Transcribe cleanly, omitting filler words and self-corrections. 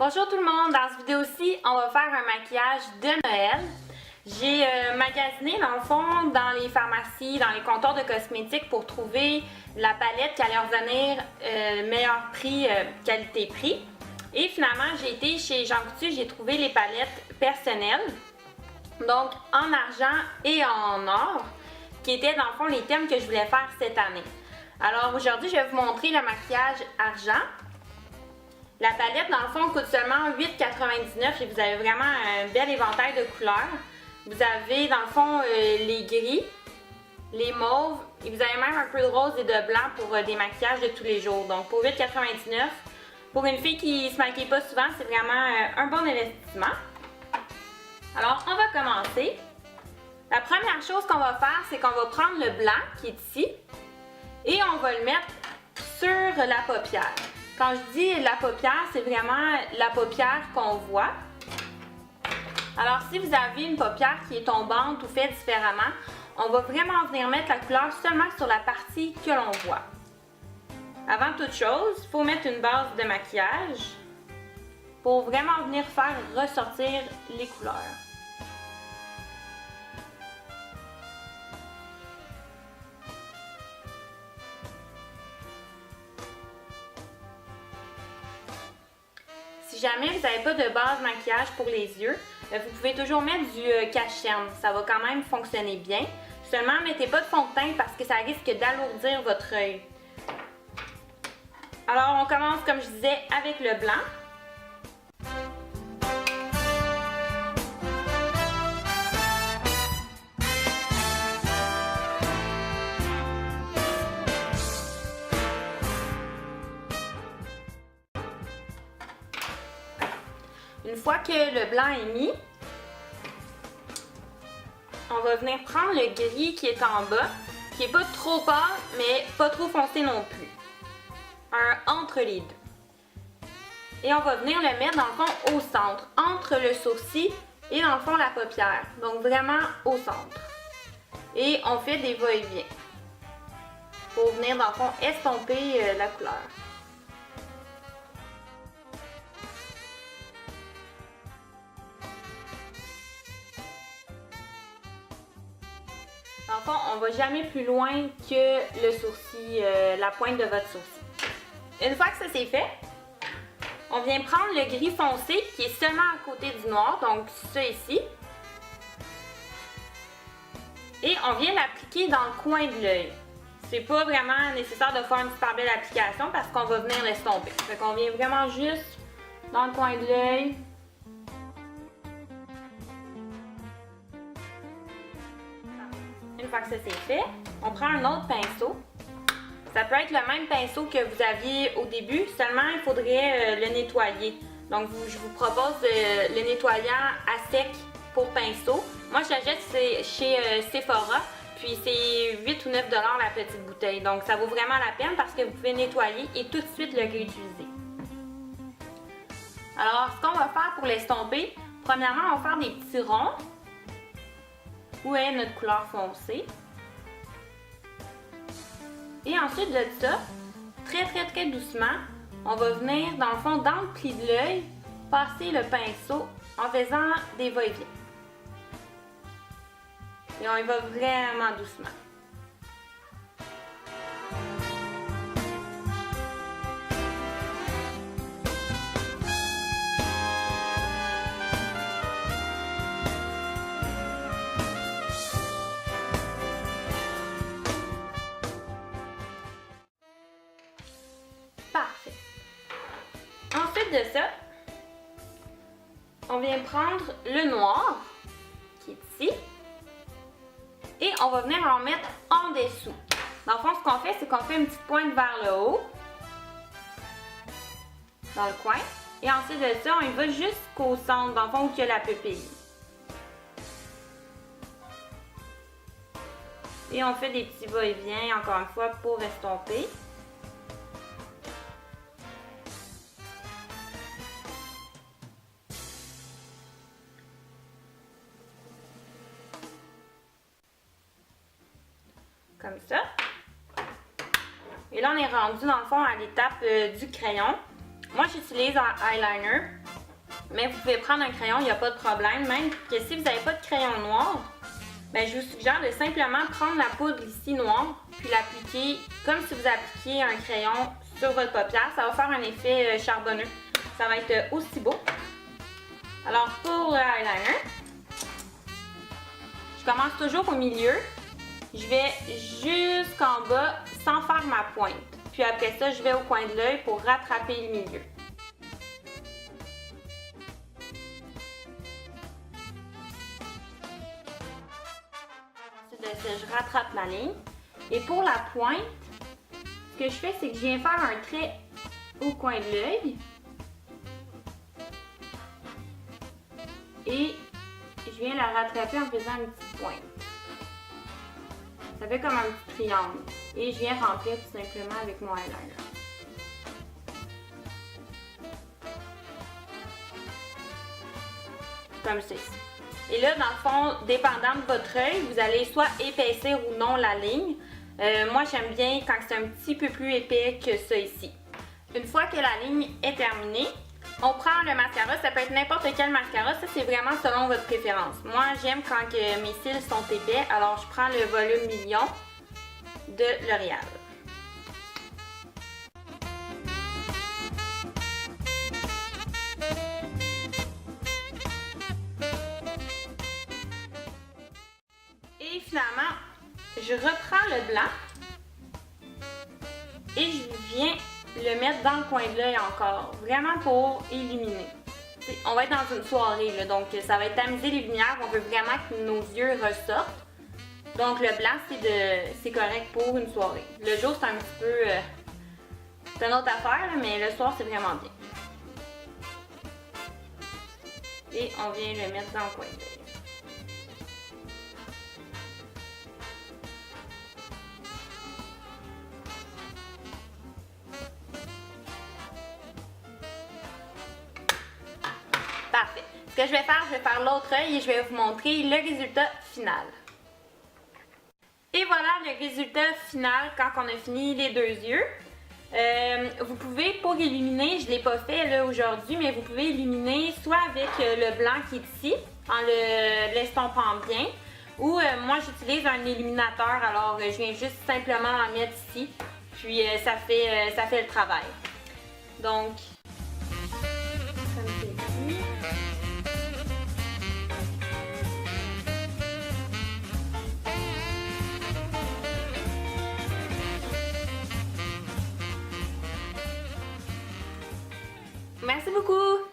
Bonjour tout le monde, dans cette vidéo-ci, on va faire un maquillage de Noël. J'ai magasiné dans le fond dans les pharmacies, dans les comptoirs de cosmétiques pour trouver la palette qui allait revenir meilleur prix, qualité-prix. Et finalement, j'ai été chez Jean Coutu, j'ai trouvé les palettes personnelles, donc en argent et en or, qui étaient dans le fond les thèmes que je voulais faire cette année. Alors aujourd'hui, je vais vous montrer le maquillage argent. La palette, dans le fond, coûte seulement 8,99 et vous avez vraiment un bel éventail de couleurs. Vous avez, dans le fond, les gris, les mauves et vous avez même un peu de rose et de blanc pour des maquillages de tous les jours. Donc, pour 8,99, pour une fille qui ne se maquille pas souvent, c'est vraiment un bon investissement. Alors, on va commencer. La première chose qu'on va faire, c'est qu'on va prendre le blanc qui est ici et on va le mettre sur la paupière. Quand je dis la paupière, c'est vraiment la paupière qu'on voit. Alors, si vous avez une paupière qui est tombante ou faite différemment, on va vraiment venir mettre la couleur seulement sur la partie que l'on voit. Avant toute chose, il faut mettre une base de maquillage pour vraiment venir faire ressortir les couleurs. Si jamais vous n'avez pas de base maquillage pour les yeux, vous pouvez toujours mettre du cache-cerne. Ça va quand même fonctionner bien. Seulement, mettez pas de fond de teint parce que ça risque d'alourdir votre œil. Alors, on commence, comme je disais, avec le blanc. Une fois que le blanc est mis, on va venir prendre le gris qui est en bas, qui n'est pas trop pâle, mais pas trop foncé non plus. Un entre les deux. Et on va venir le mettre dans le fond au centre, entre le sourcil et dans le fond la paupière. Donc vraiment au centre. Et on fait des va-et-vient pour venir dans le fond estomper la couleur. Dans le fond, on ne va jamais plus loin que le sourcil, la pointe de votre sourcil. Une fois que ça c'est fait, on vient prendre le gris foncé qui est seulement à côté du noir, donc ça ici. Et on vient l'appliquer dans le coin de l'œil. C'est pas vraiment nécessaire de faire une super belle application parce qu'on va venir l'estomper. Fait qu'on vient vraiment juste dans le coin de l'œil. Une fois que ça c'est fait, on prend un autre pinceau. Ça peut être le même pinceau que vous aviez au début, seulement il faudrait le nettoyer. Donc je vous propose le nettoyant à sec pour pinceau. Moi je l'achète chez Sephora, puis c'est 8 ou 9 $ la petite bouteille. Donc ça vaut vraiment la peine parce que vous pouvez nettoyer et tout de suite le réutiliser. Alors ce qu'on va faire pour l'estomper, premièrement on va faire des petits ronds. Où est notre couleur foncée. Et ensuite de ça, très doucement, on va venir dans le fond, dans le pli de l'œil, passer le pinceau en faisant des va-et-vient. Et on y va vraiment doucement. Parfait. Ensuite de ça, on vient prendre le noir, qui est ici, et on va venir en mettre en dessous. Dans le fond, ce qu'on fait, c'est qu'on fait une petite pointe vers le haut, dans le coin, et ensuite de ça, on y va jusqu'au centre, dans le fond, où il y a la pupille. Et on fait des petits va-et-vient, encore une fois, pour estomper. Comme ça. Et là, on est rendu dans le fond à l'étape du crayon. Moi, j'utilise un eyeliner. mais vous pouvez prendre un crayon, il n'y a pas de problème. Même que si vous n'avez pas de crayon noir, ben, je vous suggère de simplement prendre la poudre ici noire, puis l'appliquer comme si vous appliquiez un crayon sur votre paupière. Ça va faire un effet charbonneux. Ça va être aussi beau. Alors pour le eyeliner, je commence toujours au milieu. Je vais jusqu'en bas sans faire ma pointe. Puis après ça, je vais au coin de l'œil pour rattraper le milieu. Ensuite de ça, je rattrape ma ligne. Et pour la pointe, ce que je fais, c'est que je viens faire un trait au coin de l'œil. Et je viens la rattraper en faisant une petite pointe. Ça fait comme un petit triangle. Et je viens remplir tout simplement avec mon eyeliner. Comme ceci. Et là, dans le fond, dépendant de votre œil, vous allez soit épaissir ou non la ligne. Moi, j'aime bien quand c'est un petit peu plus épais que ça ici. Une fois que la ligne est terminée, on prend le mascara. Ça peut être n'importe quel mascara. Ça, c'est vraiment selon votre préférence. Moi, j'aime quand que mes cils sont épais. Alors, je prends le volume Million de L'Oréal. Et finalement, je reprends le blanc et je viens le mettre dans le coin de l'œil encore, vraiment pour illuminer. On va être dans une soirée, là, donc ça va être tamiser les lumières, on veut vraiment que nos yeux ressortent. Donc le blanc, c'est correct pour une soirée. Le jour, c'est un petit peu... c'est une autre affaire, là, mais le soir, c'est vraiment bien. Et on vient le mettre dans le coin de l'œil. Parfait. Ce que je vais faire l'autre œil et je vais vous montrer le résultat final. Et voilà le résultat final quand on a fini les deux yeux. Vous pouvez, pour illuminer, je ne l'ai pas fait là aujourd'hui, mais vous pouvez illuminer soit avec le blanc qui est ici, en l'estompant bien, ou moi j'utilise un illuminateur, alors je viens juste simplement en mettre ici, puis ça fait le travail. Donc, comme ceci. Merci beaucoup!